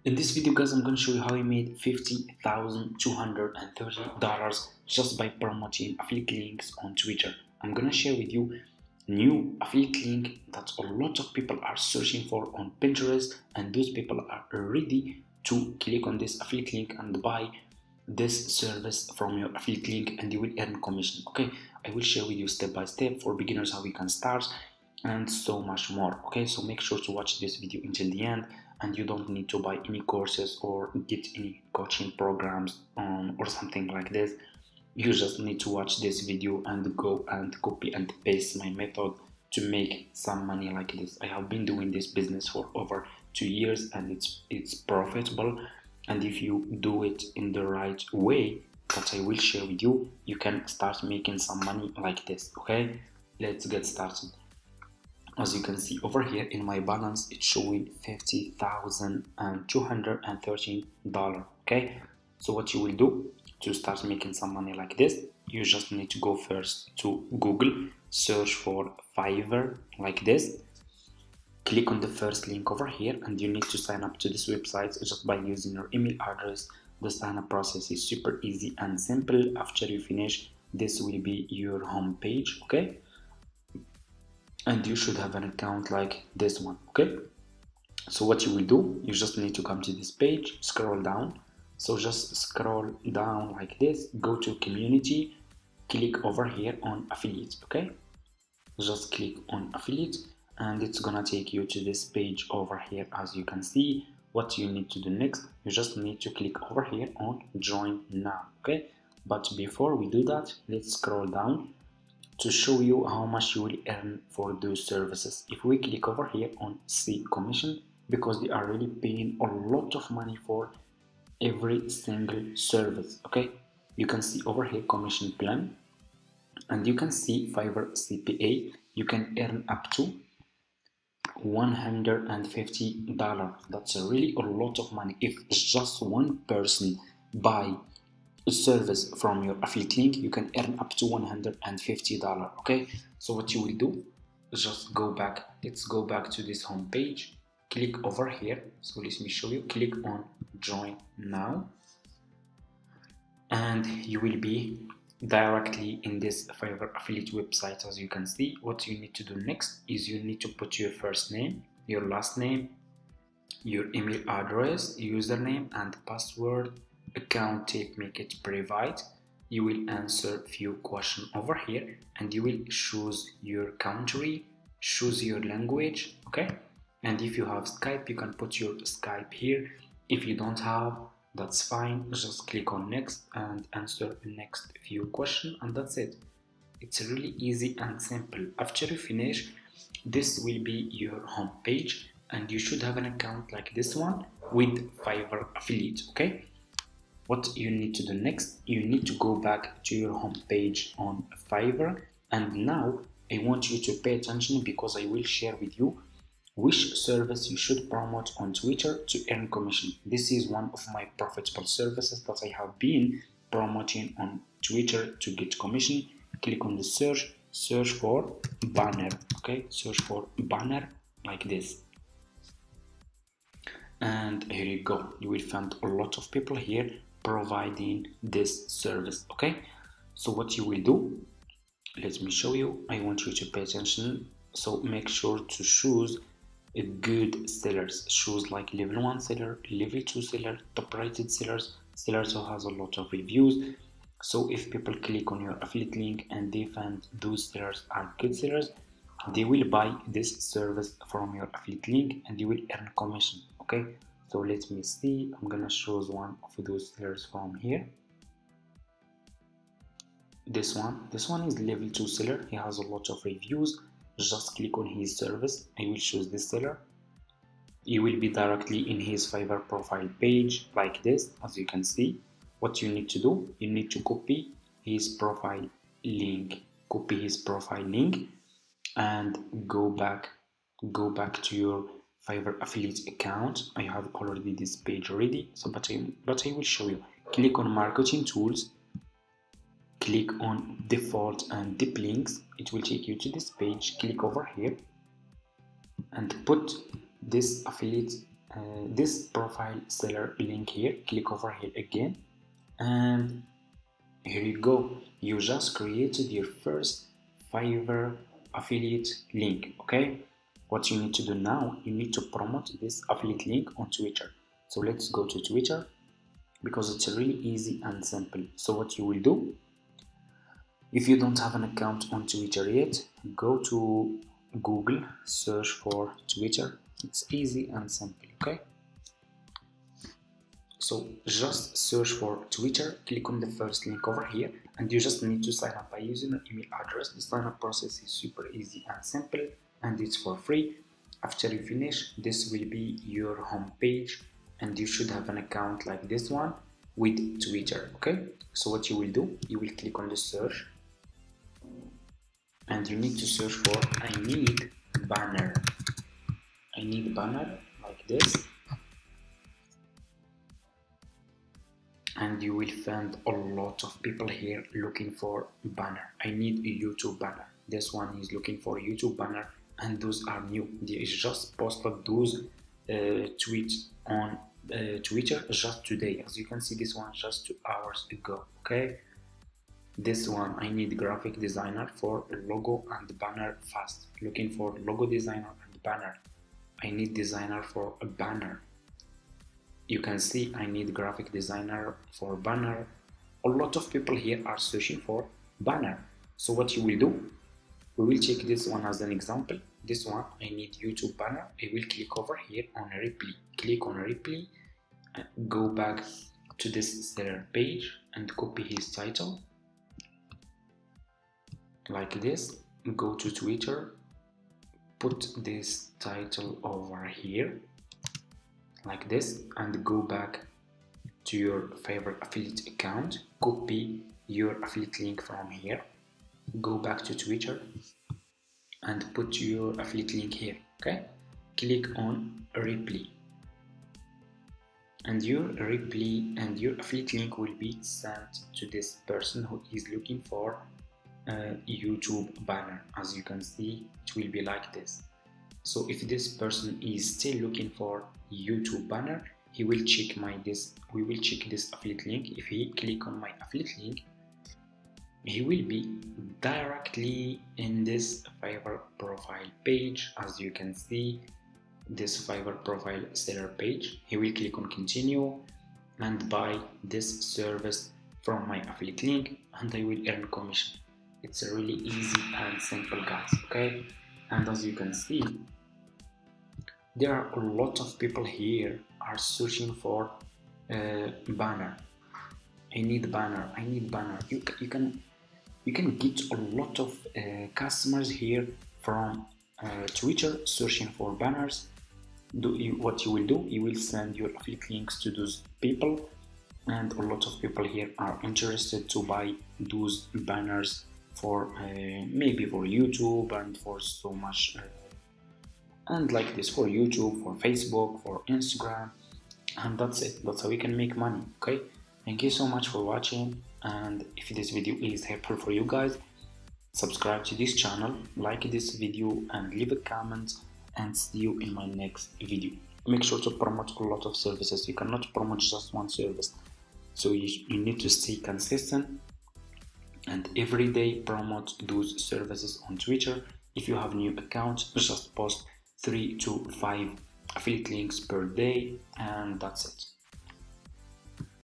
In this video, guys, I'm going to show you how I made $50,230 just by promoting affiliate links on Twitter. I'm going to share with you new affiliate link that a lot of people are searching for on Pinterest, and those people are ready to click on this affiliate link and buy this service from your affiliate link, and you will earn commission. Okay, I will share with you step by step for beginners how we can start and so much more. Okay, so make sure to watch this video until the end, and you don't need to buy any courses or get any coaching programs or something like this. You just need to watch this video and go and copy and paste my method to make some money like this. I have been doing this business for over 2 years, and it's profitable. And if you do it in the right way that I will share with you, you can start making some money like this. Okay, let's get started. As you can see over here in my balance, it's showing $50,213. Okay, so what you will do to start making some money like this, you just need to go first to Google, search for Fiverr like this, click on the first link over here, and you need to sign up to this website just by using your email address. The sign up process is super easy and simple. After you finish, this will be your home page. Okay, and you should have an account like this one. Okay, so what you will do, you just need to come to this page, scroll down. So just scroll down like this, go to community, click over here on affiliate. Okay, just click on affiliate, and it's gonna take you to this page over here. As you can see, what you need to do next, you just need to click over here on join now. Okay, but before we do that, let's scroll down to show you how much you will earn for those services. If we click over here on see commission, because they are really paying a lot of money for every single service. Okay, you can see over here commission plan, and you can see Fiverr CPA. You can earn up to $150. That's really a lot of money. If just one person buy a service from your affiliate link, you can earn up to $150. Okay, so what you will do is just go back. Let's go back to this home page, click over here. So let me show you, click on join now, and you will be directly in this Fiverr affiliate website. As you can see, what you need to do next is you need to put your first name, your last name, your email address, username and password, account type, make it private. You will answer few questions over here, and you will choose your country, choose your language. Okay, and if you have Skype, you can put your Skype here. If you don't have, that's fine. Just click on next and answer the next few questions, and that's it. It's really easy and simple. After you finish, this will be your home page, and you should have an account like this one with Fiverr affiliate. Okay, what you need to do next, you need to go back to your home page on Fiverr, and now I want you to pay attention, because I will share with you which service you should promote on Twitter to earn commission. This is one of my profitable services that I have been promoting on Twitter to get commission. Click on the search for banner. Okay, search for banner like this, and here you go. You will find a lot of people here providing this service. Okay, so what you will do, let me show you. I want you to pay attention. So make sure to choose a good sellers. Choose like level 1 seller, level 2 seller, top rated sellers who has a lot of reviews. So if people click on your affiliate link and they find those sellers are good sellers, they will buy this service from your affiliate link, and you will earn commission. Okay, so let me see. I'm gonna choose one of those sellers from here. This one is level 2 seller. He has a lot of reviews. Just click on his service. I will choose this seller. You will be directly in his Fiverr profile page like this. As you can see, what you need to do, you need to copy his profile link. Copy his profile link and go back to your Fiverr affiliate account. I have already this page ready, so but I will show you. Click on marketing tools, click on default and deep links. It will take you to this page. Click over here and put this affiliate this profile seller link here. Click over here again, and here you go. You just created your first Fiverr affiliate link. Okay, what you need to do now, you need to promote this affiliate link on Twitter. So let's go to Twitter, because it's really easy and simple. So what you will do, if you don't have an account on Twitter yet, go to Google, search for Twitter. It's easy and simple. Okay, so just search for Twitter, click on the first link over here, and you just need to sign up by using an email address. The sign up process is super easy and simple, and it's for free. After you finish, this will be your home page, and you should have an account like this one with Twitter. Okay, so what you will do, you will click on the search, and you need to search for I need banner. I need banner like this, and you will find a lot of people here looking for banner. I need a YouTube banner. This one is looking for a YouTube banner, and those are new. They just posted those tweets on Twitter just today. As you can see, this one just 2 hours ago. Okay, this one, I need graphic designer for logo and banner fast. Looking for logo designer and banner. I need designer for a banner. You can see I need graphic designer for banner. A lot of people here are searching for banner. So what you will do, we will check this one as an example. This one, I need YouTube banner. I will click over here on reply. Click on reply, go back to this seller page and copy his title like this. Go to Twitter, put this title over here like this, and go back to your Fiverr affiliate account. Copy your affiliate link from here, go back to Twitter and put your affiliate link here. Okay, click on reply, and your reply and your affiliate link will be sent to this person who is looking for a YouTube banner. As you can see, it will be like this. So if this person is still looking for YouTube banner, he will check we will check this affiliate link. If he click on my affiliate link, he will be directly in this Fiverr profile page. As you can see, this Fiverr profile seller page. He will click on continue and buy this service from my affiliate link, and I will earn commission. It's really easy and simple, guys. Okay, and as you can see, there are a lot of people here are searching for banner. I need banner. I need banner. You can get a lot of customers here from Twitter searching for banners. What you will do, you will send your affiliate links to those people, and a lot of people here are interested to buy those banners for maybe for YouTube and for so much and like this, for YouTube, for Facebook, for Instagram, and that's it. That's how we can make money. Okay, thank you so much for watching, and if this video is helpful for you guys, subscribe to this channel, like this video, and leave a comment, and see you in my next video. Make sure to promote a lot of services. You cannot promote just one service, so you need to stay consistent and every day promote those services on Twitter. If you have new accounts, just post 3 to 5 affiliate links per day, and that's it.